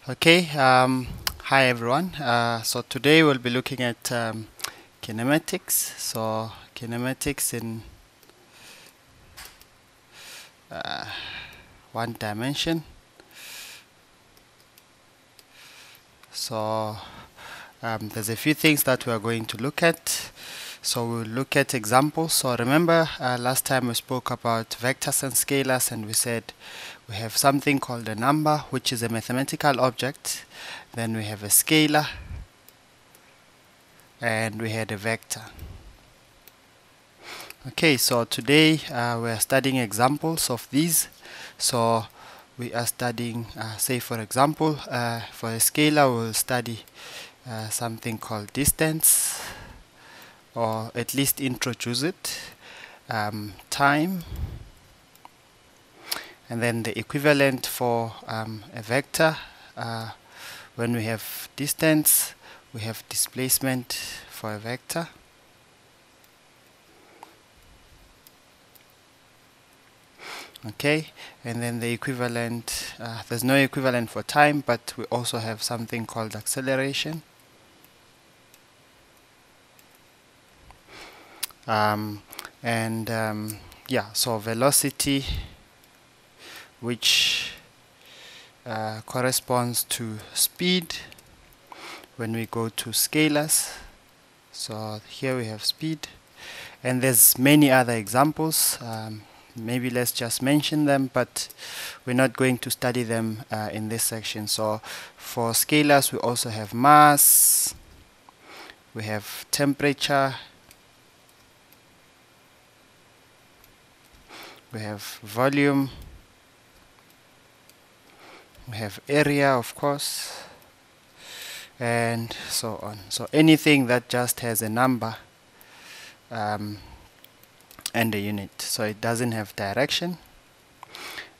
Okay, hi everyone. So today we'll be looking at kinematics. So kinematics in one dimension. So there's a few things that we are going to look at. So we'll look at examples. So remember last time we spoke about vectors and scalars, and we said we have something called a number, which is a mathematical object. Then we have a scalar, and we had a vector. Okay, so today we are studying examples of these. So we are studying, say for example, for a scalar we'll study something called distance, or at least introduce it, time, and then the equivalent for a vector. When we have distance, we have displacement for a vector. Okay, and then the equivalent, there's no equivalent for time, but we also have something called acceleration. Yeah, so velocity, which corresponds to speed when we go to scalars. So here we have speed, and there's many other examples. Maybe let's just mention them, but we're not going to study them in this section. So for scalars we also have mass, we have temperature, we have volume, we have area, of course, and so on. So anything that just has a number and a unit, so it doesn't have direction.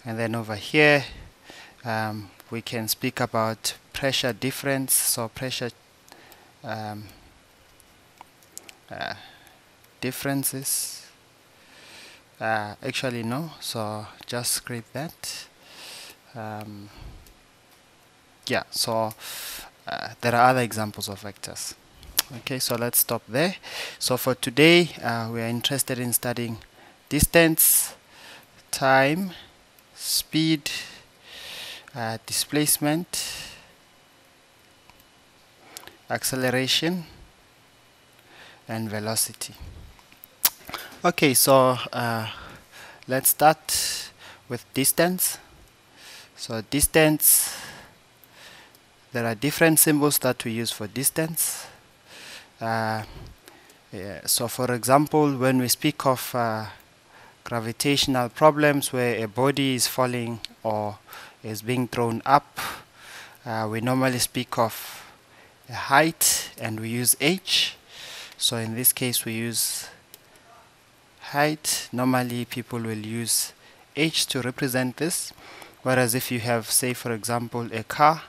And then over here we can speak about pressure difference. So pressure differences, actually no, so just scrape that. Yeah, so there are other examples of vectors. Okay, so let's stop there. So for today we are interested in studying distance, time, speed, displacement, acceleration, and velocity. Okay, so let's start with distance. So distance, there are different symbols that we use for distance. Yeah, so for example, when we speak of gravitational problems where a body is falling or is being thrown up, we normally speak of a height and we use h. So in this case we use height. Normally people will use h to represent this, whereas if you have, say for example, a car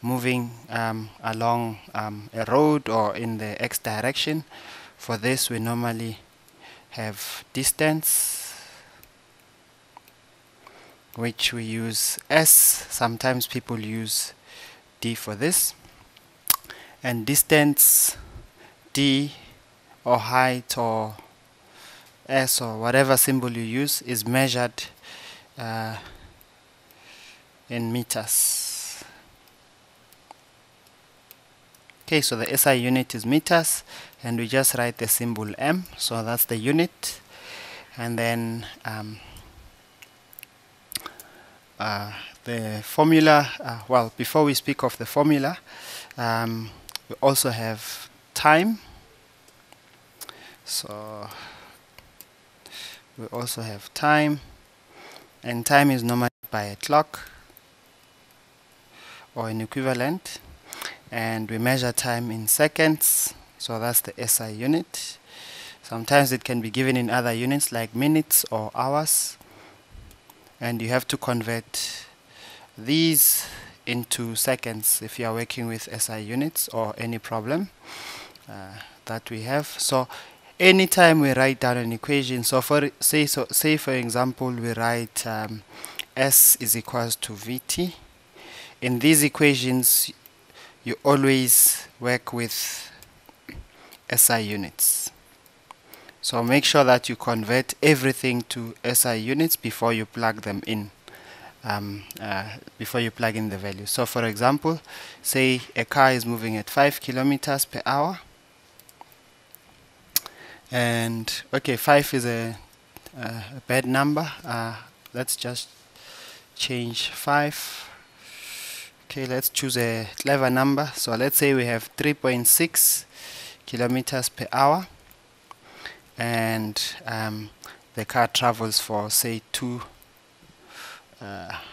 moving along a road or in the x direction, for this we normally have distance, which we use s. Sometimes people use d for this, and distance, d, or height, or s, or whatever symbol you use, is measured in meters. Okay, so the SI unit is meters, and we just write the symbol m, so that's the unit. And then the formula, well, before we speak of the formula, we also have time. So we also have time, and time is normally by a clock or an equivalent, and we measure time in seconds, so that's the SI unit. Sometimes it can be given in other units like minutes or hours, and you have to convert these into seconds if you are working with SI units or any problem that we have. So anytime we write down an equation, so say for example we write S is equals to Vt, in these equations you always work with SI units. So make sure that you convert everything to SI units before you plug them in. Before you plug in the value. So for example, say a car is moving at 5 kilometers per hour, and okay, 5 is a bad number. Let's just change 5. Okay, let's choose a clever number. So let's say we have 3.6 kilometers per hour, and the car travels for say 2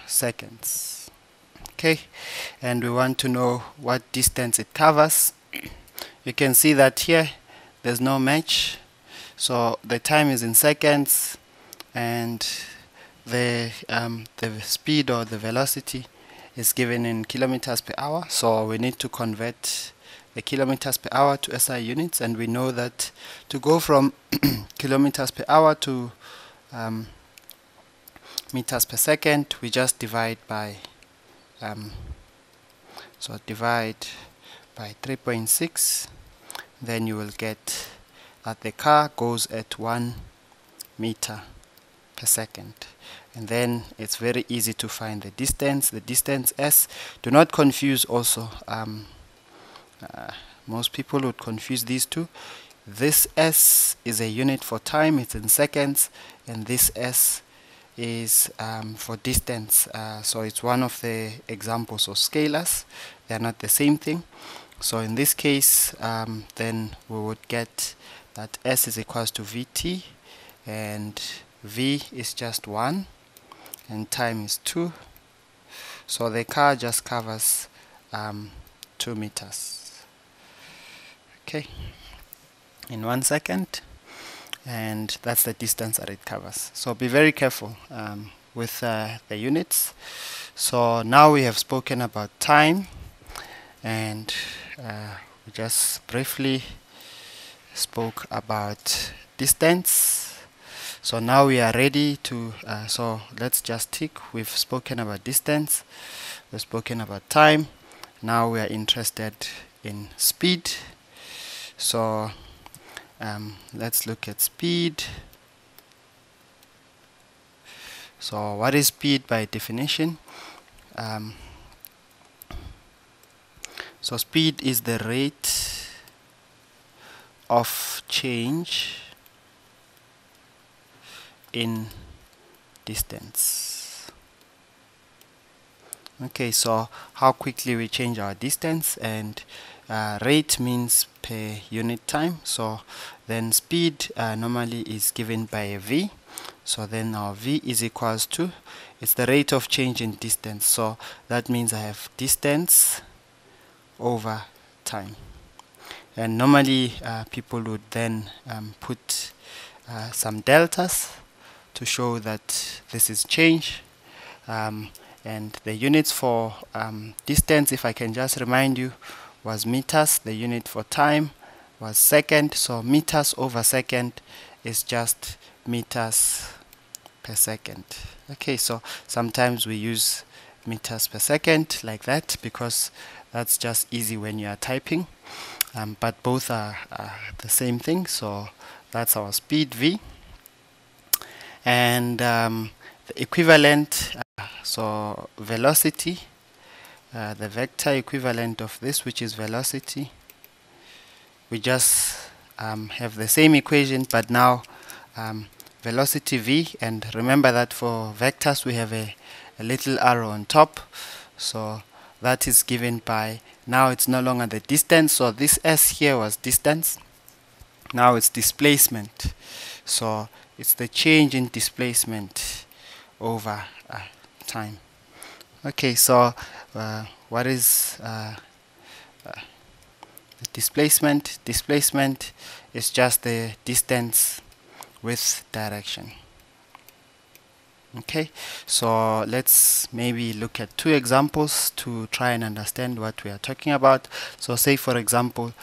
seconds. Okay, and we want to know what distance it covers. You can see that here there's no match, so the time is in seconds and the speed or the velocity is given in kilometers per hour, so we need to convert the kilometers per hour to SI units, and we know that to go from kilometers per hour to meters per second, we just divide by divide by 3.6, then you will get that the car goes at 1 meter per second. And then it's very easy to find the distance S. Do not confuse also, most people would confuse these two. This S is a unit for time, it's in seconds, and this S is for distance. So it's one of the examples of scalars. They are not the same thing. So in this case, then we would get that S is equals to Vt, and V is just 1, and time is 2. So the car just covers 2 meters. Okay, in 1 second. And that's the distance that it covers. So be very careful with the units. So now we have spoken about time, and we just briefly spoke about distance. So now we are ready to, so let's just tick. We've spoken about distance, we've spoken about time. Now we are interested in speed. So let's look at speed. So what is speed by definition? So speed is the rate of change in distance. Okay, so how quickly we change our distance, and rate means per unit time. So then speed normally is given by a v. So then our v is equals to, it's the rate of change in distance. So that means I have distance over time. And normally people would then put some deltas to show that this is change. And the units for distance, if I can just remind you, was meters. The unit for time was second. So meters over second is just meters per second. Okay, so sometimes we use meters per second like that because that's just easy when you are typing. But both are the same thing. So that's our speed v. And the equivalent, so velocity, the vector equivalent of this, which is velocity, we just have the same equation, but now velocity v, and remember that for vectors we have a little arrow on top, so that is given by, now it's no longer the distance, so this s here was distance, now it's displacement, so it's the change in displacement over time. Okay, so what is the displacement? Displacement is just the distance with direction. Okay, so let's maybe look at 2 examples to try and understand what we are talking about. So say for example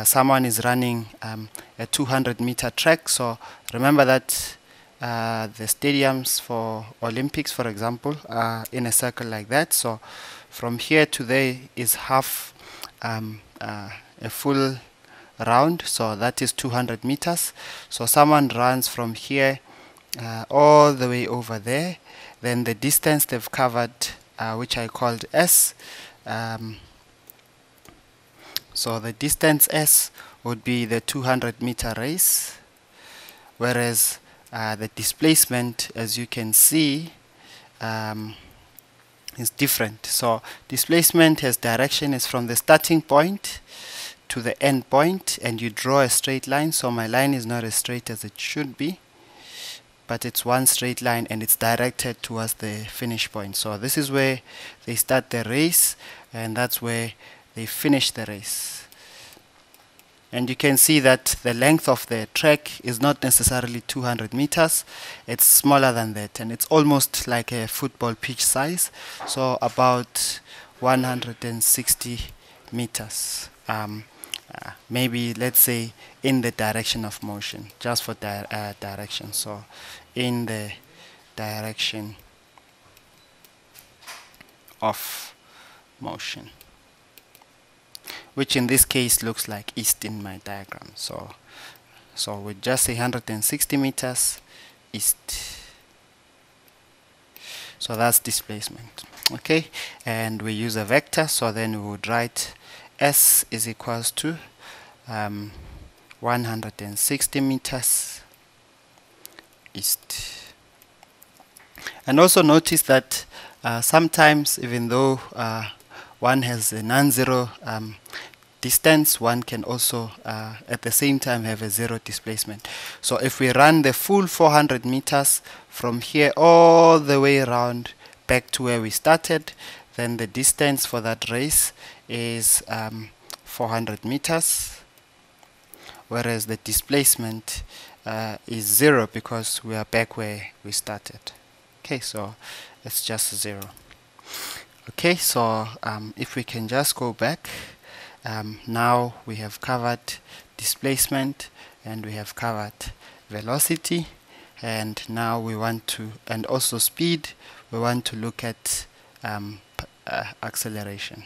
someone is running a 200-meter track. So remember that the stadiums for Olympics, for example, are in a circle like that. So from here to there is half a full round, so that is 200 meters. So someone runs from here all the way over there, then the distance they've covered, which I called S, so the distance S would be the 200-meter race, whereas the displacement, as you can see, is different. So displacement has direction is from the starting point to the end point, and you draw a straight line. So my line is not as straight as it should be, but it's one straight line and it's directed towards the finish point. So this is where they start the race, and that's where they finish the race. And you can see that the length of the track is not necessarily 200 meters, it's smaller than that, and it's almost like a football pitch size, so about 160 meters. Maybe let's say in the direction of motion, just for direction. So in the direction of motion, which in this case looks like east in my diagram. So we just say 160 meters east. So that's displacement. Okay, and we use a vector, so then we would write S is equals to 160 meters east. And also notice that sometimes, even though one has a non-zero distance, one can also at the same time have a zero displacement. So if we run the full 400 meters from here all the way around back to where we started, then the distance for that race is 400 meters, whereas the displacement is zero because we are back where we started. Okay, so it's just zero. Okay, so if we can just go back, now we have covered displacement and we have covered velocity, and now we want to, and also speed, we want to look at acceleration.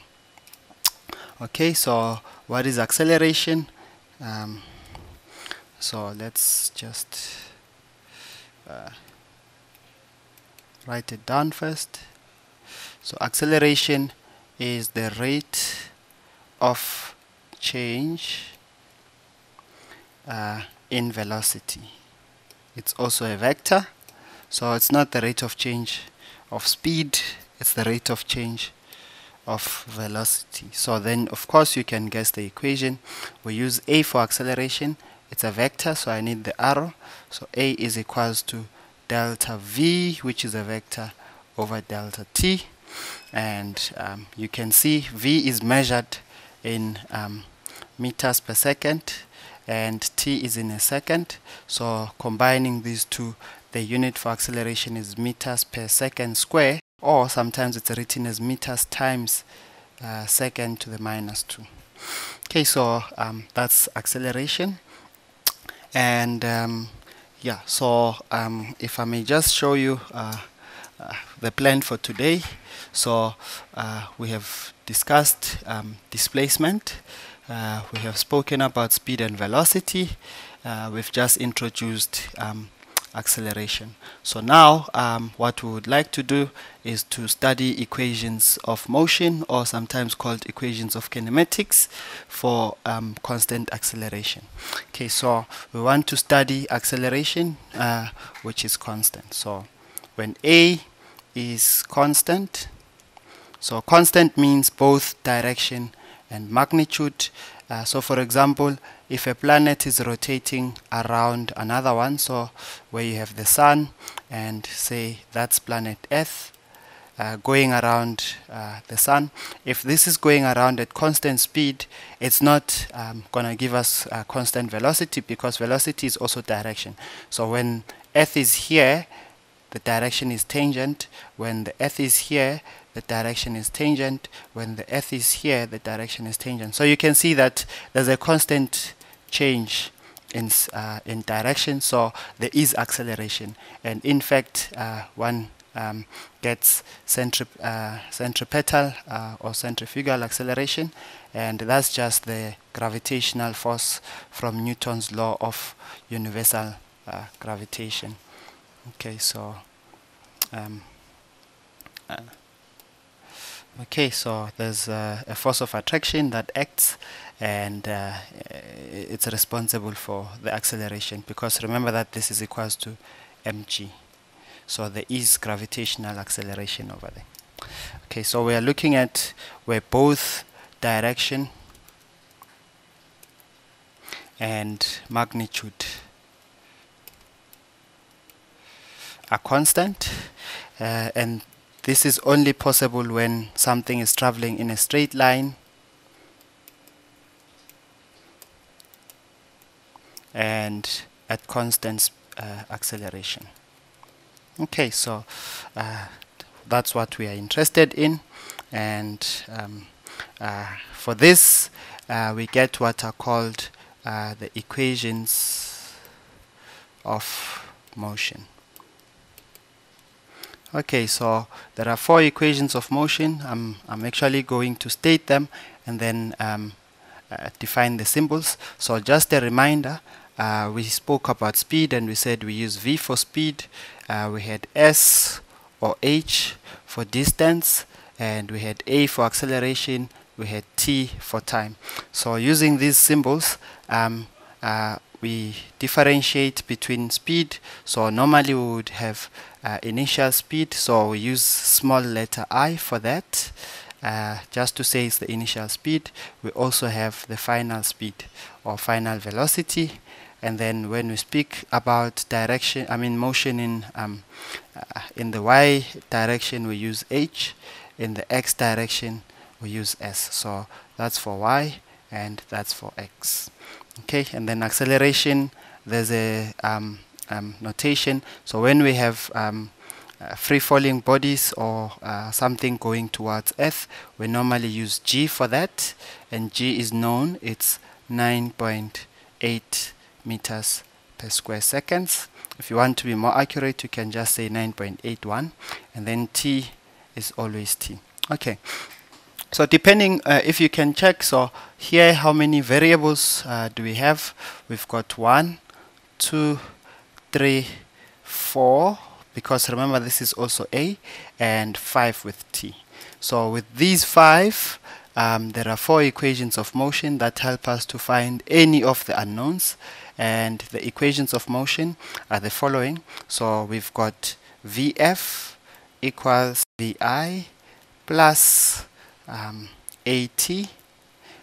Okay, so what is acceleration? So let's just write it down first. So acceleration is the rate of change in velocity. It's also a vector, so it's not the rate of change of speed, it's the rate of change of velocity. So then of course you can guess the equation. We use A for acceleration, it's a vector, so I need the arrow. So A is equals to delta V, which is a vector, over delta T. And you can see V is measured in meters per second and T is in a second. So combining these two, the unit for acceleration is meters per second square, or sometimes it's written as meters times second to the minus 2. Okay, so that's acceleration. And yeah, so if I may just show you the plan for today. So we have discussed displacement, we have spoken about speed and velocity, we've just introduced acceleration. So now what we would like to do is to study equations of motion, or sometimes called equations of kinematics, for constant acceleration. Okay, so we want to study acceleration which is constant. So when A is constant, so constant means both direction and magnitude. So for example, if a planet is rotating around another one, so where you have the sun and say that's planet Earth going around the sun, if this is going around at constant speed, it's not going to give us constant velocity, because velocity is also direction. So when Earth is here, the direction is tangent. When the Earth is here, the direction is tangent. When the Earth is here, the direction is tangent. So you can see that there's a constant change in direction, so there is acceleration. And in fact, one gets centripetal or centrifugal acceleration, and that's just the gravitational force from Newton's law of universal gravitation. Okay, so there's a force of attraction that acts, and it's responsible for the acceleration, because remember that this is equals to mg. So there is gravitational acceleration over there. Okay, so we are looking at where both direction and magnitude are constant, and this is only possible when something is traveling in a straight line and at constant acceleration. Okay, so that's what we are interested in, and for this we get what are called the equations of motion. Okay, so there are 4 equations of motion. I'm actually going to state them and then define the symbols. So just a reminder, we spoke about speed and we said we use V for speed, we had S or H for distance, and we had A for acceleration, we had T for time. So using these symbols, we differentiate between speed. So normally we would have initial speed, so we use small letter I for that, just to say it's the initial speed. We also have the final speed or final velocity, and then when we speak about direction, motion in the y direction, we use H. In the x direction we use S. So that's for y and that's for x. Okay, and then acceleration, there's a notation. So when we have free falling bodies or something going towards Earth, we normally use g for that, and g is known, it's 9.8 meters per square seconds. If you want to be more accurate, you can just say 9.81, and then t is always t. Okay, so depending if you can check, so here how many variables do we have? We've got 1, 2, 3, 4, because remember this is also a, and 5 with t. So with these 5, there are 4 equations of motion that help us to find any of the unknowns, and the equations of motion are the following. So we've got Vf equals Vi plus At,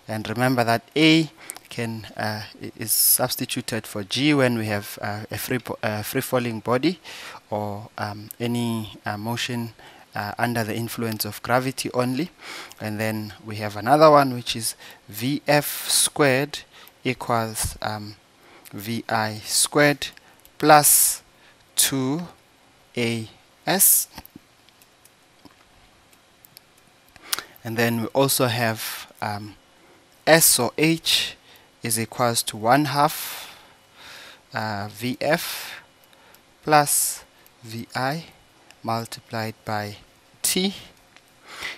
and remember that A can is substituted for G when we have a free falling body or any motion under the influence of gravity only. And then we have another one, which is Vf squared equals Vi squared plus 2As. And then we also have S or H is equals to 1/2 Vf plus Vi multiplied by T.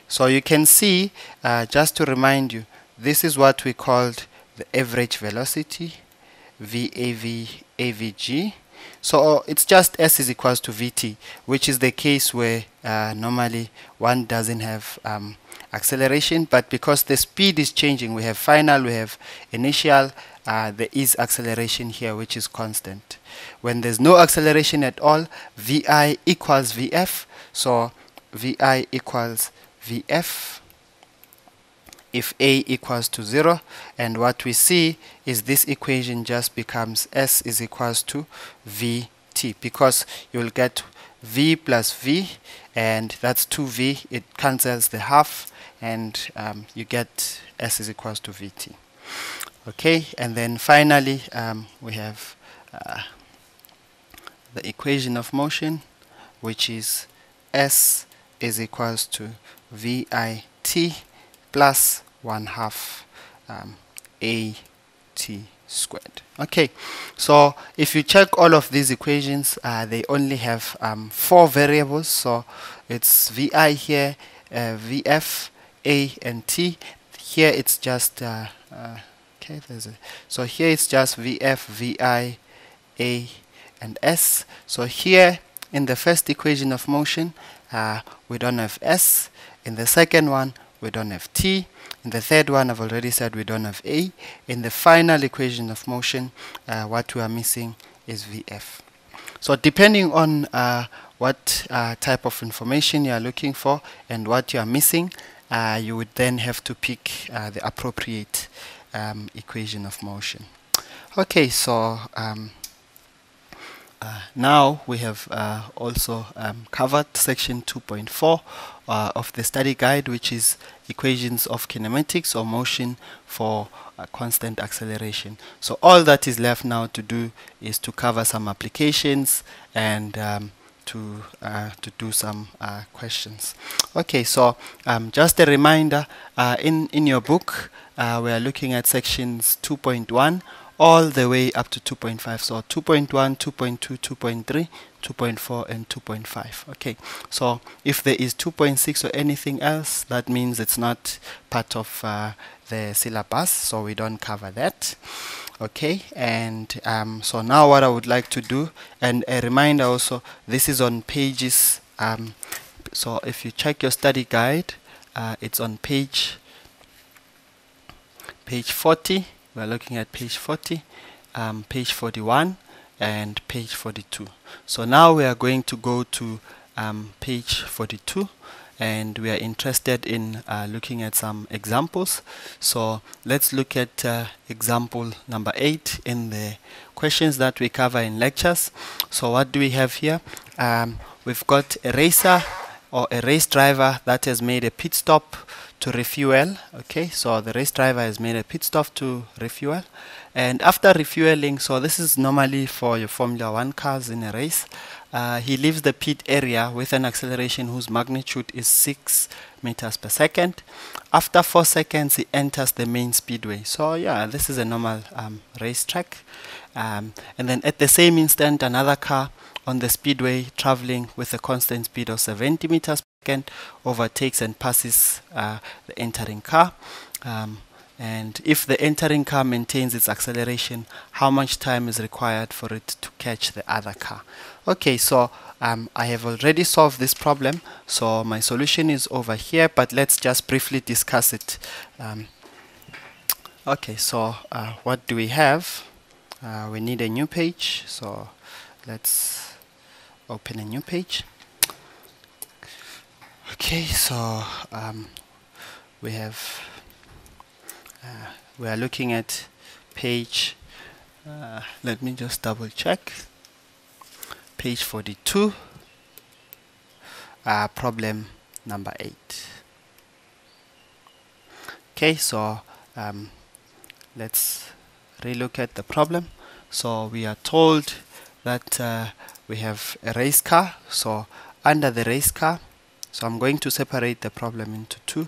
So you can see, just to remind you, this is what we called the average velocity, VAV AVG. So it's just S is equals to Vt, which is the case where normally one doesn't have acceleration, but because the speed is changing, we have final, we have initial, there is acceleration here, which is constant. When there's no acceleration at all, Vi equals Vf, so Vi equals Vf if A equals to 0, and what we see is this equation just becomes S is equals to Vt, because you'll get V plus V, and that's 2V, it cancels the half, and you get S is equals to Vt. Okay, and then finally we have the equation of motion, which is S is equals to Vit plus 1/2 At squared. Okay, so if you check all of these equations, they only have 4 variables. So it's vi here, vf, a, and t. Here it's just okay. So here it's just vf, vi, a, and s. So here in the first equation of motion, we don't have s. In the second one, we don't have t. In the third one, I've already said we don't have a. In the final equation of motion, what we are missing is vf. So depending on what type of information you are looking for and what you are missing, you would then have to pick the appropriate equation of motion. Okay, so now we have also covered section 2.4 of the study guide, which is equations of kinematics or motion for constant acceleration. So all that is left now to do is to cover some applications and to do some questions. Okay, so just a reminder, in your book we are looking at sections 2.1 all the way up to 2.5. So 2.1, 2.2, 2.3, 2.4, and 2.5. Okay, so if there is 2.6 or anything else, that means it's not part of the syllabus, so we don't cover that. Okay, and so now what I would like to do, and a reminder also, this is on pages, so if you check your study guide, it's on page 40. We're looking at page 40, page 41, and page 42. So now we are going to go to page 42, and we are interested in looking at some examples. So let's look at example number 8 in the questions that we cover in lectures. So what do we have here? We've got a racer or a race driver that has made a pit stop to refuel. Okay, so the race driver has made a pit stop to refuel, and after refueling, so this is normally for your Formula 1 cars in a race, he leaves the pit area with an acceleration whose magnitude is 6 meters per second. After 4 seconds, he enters the main speedway. So yeah, this is a normal racetrack, and then at the same instant, another car on the speedway traveling with a constant speed of 70 meters per second overtakes and passes the entering car. And if the entering car maintains its acceleration, how much time is required for it to catch the other car? Okay, so I have already solved this problem, so my solution is over here, but let's just briefly discuss it. Okay, so what do we have? We need a new page, so let's open a new page. Okay, so we are looking at page, let me just double check, page 42, problem number 8. Okay, so let's relook at the problem. So we are told that we have a race car. So under the race car, so I'm going to separate the problem into two.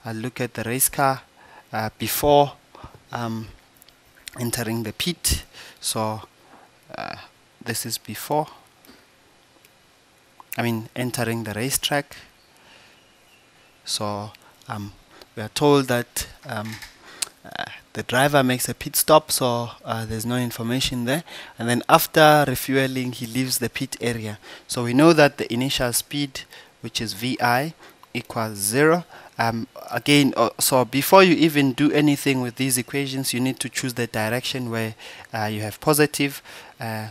I'll look at the race car before entering the pit. So this is before, entering the racetrack. So we are told that the driver makes a pit stop, so there's no information there, and then after refueling he leaves the pit area. So we know that the initial speed, which is vi, equals 0. Again, so before you even do anything with these equations, you need to choose the direction where you have positive.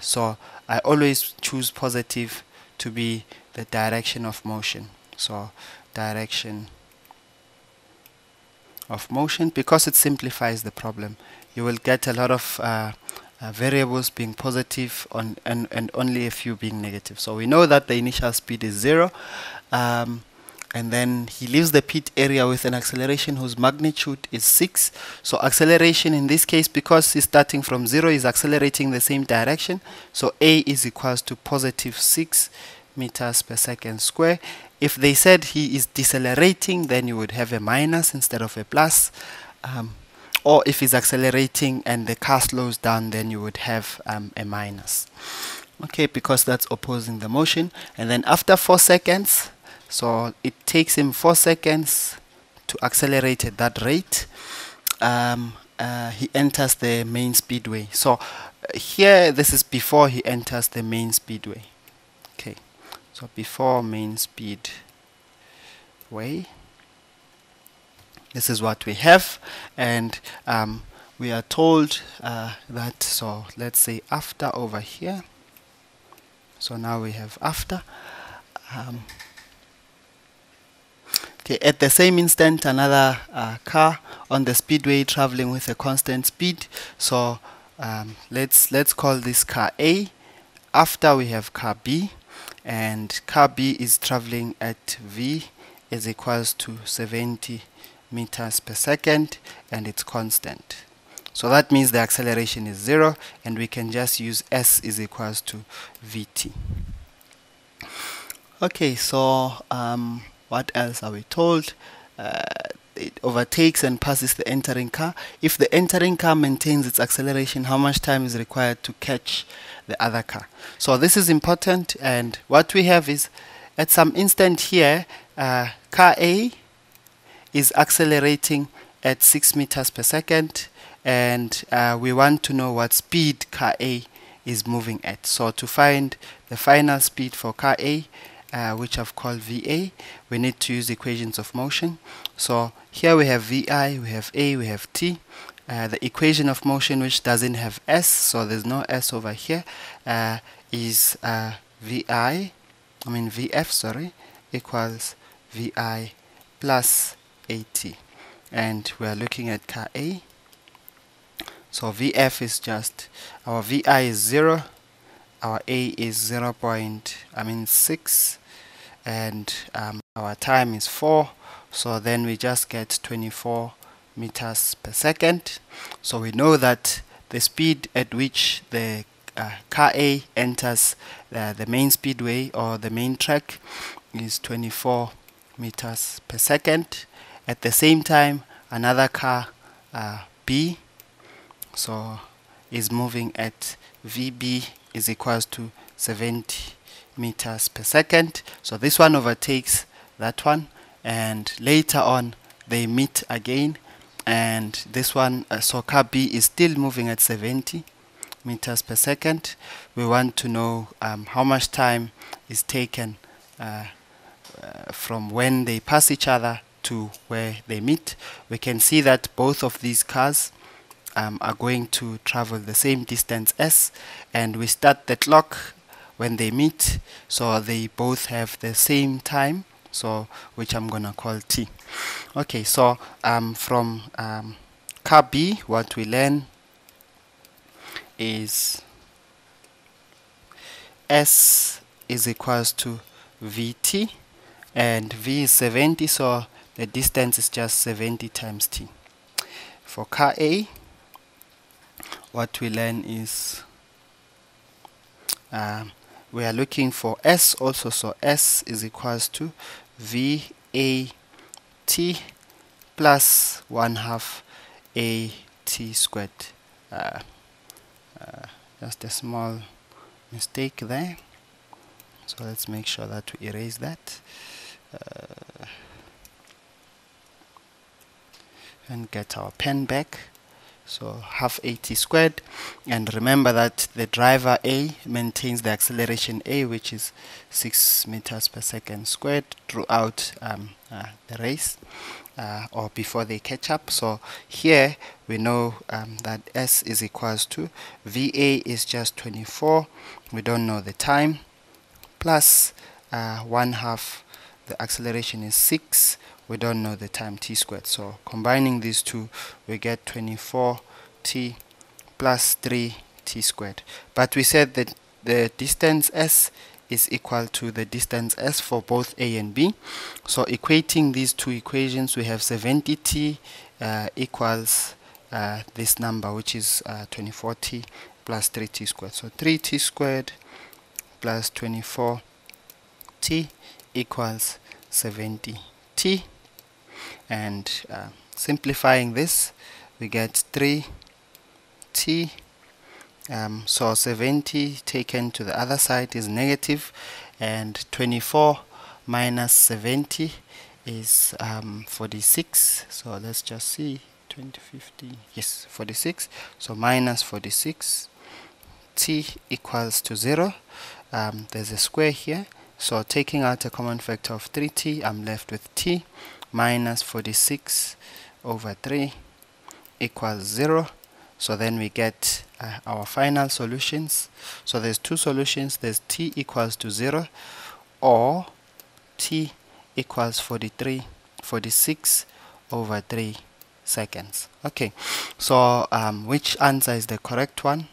So I always choose positive to be the direction of motion. So direction of motion, because it simplifies the problem. You will get a lot of variables being positive and only a few being negative. So we know that the initial speed is 0, and then he leaves the pit area with an acceleration whose magnitude is 6. So acceleration in this case, because he's starting from 0, is accelerating the same direction. So A is equals to positive 6 meters per second square. If they said he is decelerating, then you would have a minus instead of a plus. or if it's accelerating and the car slows down, then you would have a minus. Okay, because that's opposing the motion. And then after 4 seconds, so it takes him 4 seconds to accelerate at that rate. He enters the main speedway. So here, this is before he enters the main speedway. Okay, so before main speedway, this is what we have. And we are told that, so let's say after over here. So now we have after. Okay, at the same instant, another car on the speedway traveling with a constant speed. So let's call this car A. After we have car B, and car B is traveling at V is equals to 70 meters per second, and it's constant. So that means the acceleration is 0, and we can just use S is equals to Vt. Okay, so what else are we told? It overtakes and passes the entering car. If the entering car maintains its acceleration, how much time is required to catch the other car? So this is important, and what we have is at some instant here, car A is accelerating at 6 meters per second, and we want to know what speed car A is moving at. So to find the final speed for car A, which I've called VA, we need to use equations of motion. So here we have VI, we have A, we have T. The equation of motion, which doesn't have S, so there's no S over here, is VF, equals VI plus AT. And we are looking at car A. So VF is just, our VI is 0, our A is 0.6, and our time is 4. So then we just get 24 meters per second. So we know that the speed at which the car A enters the main speedway or the main track is 24 meters per second. At the same time, another car B so is moving at VB is equals to 70 meters per second. So this one overtakes that one, and later on they meet again, and this one, so car B is still moving at 70 meters per second. We want to know how much time is taken from when they pass each other to where they meet. We can see that both of these cars are going to travel the same distance S, and we start the clock when they meet, so they both have the same time, so which I'm gonna call T. Okay, so from car B, what we learn is S is equals to Vt, and V is 70, so the distance is just 70 times T. For car A, what we learn is we are looking for S also, so S is equals to VAT plus 1/2 AT squared. Just a small mistake there, so let's make sure that we erase that and get our pen back. So 1/2 AT squared, and remember that the driver A maintains the acceleration A, which is 6 meters per second squared throughout the race or before they catch up. So here we know that S is equals to VA is just 24, we don't know the time, plus 1/2, the acceleration is 6, we don't know the time, T squared. So combining these two, we get 24T plus 3T squared. But we said that the distance S is equal to the distance S for both A and B. So equating these two equations, we have 70T equals this number, which is 24T plus 3T squared. So 3T squared plus 24T equals 70T. And simplifying this, we get 3t. So 70 taken to the other side is negative, and 24 minus 70 is 46. So let's just see, 2050, yes, 46. So minus 46, t equals to 0. There's a square here, so taking out a common factor of 3t, I'm left with t minus 46 over 3 equals 0. So then we get our final solutions. So there's two solutions. There's t equals to 0 or t equals 46 over 3 seconds. Okay, so which answer is the correct one?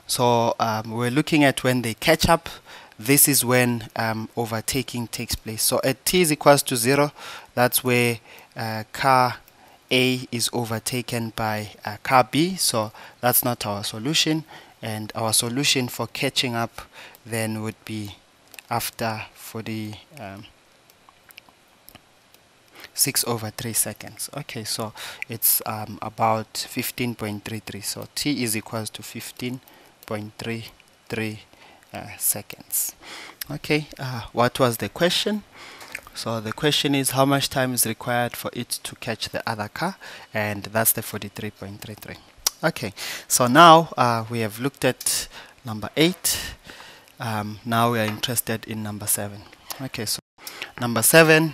We're looking at when they catch up. This is when overtaking takes place. So at t is equals to 0, that's where car A is overtaken by car B. So that's not our solution, and our solution for catching up then would be after 46 over 3 seconds. Okay, so it's about 15.33. So t is equals to 15.33 seconds. Okay, what was the question? So the question is, how much time is required for it to catch the other car? And that's the 43.33. Okay, so now we have looked at number 8. Now we are interested in number 7. Okay, so number 7.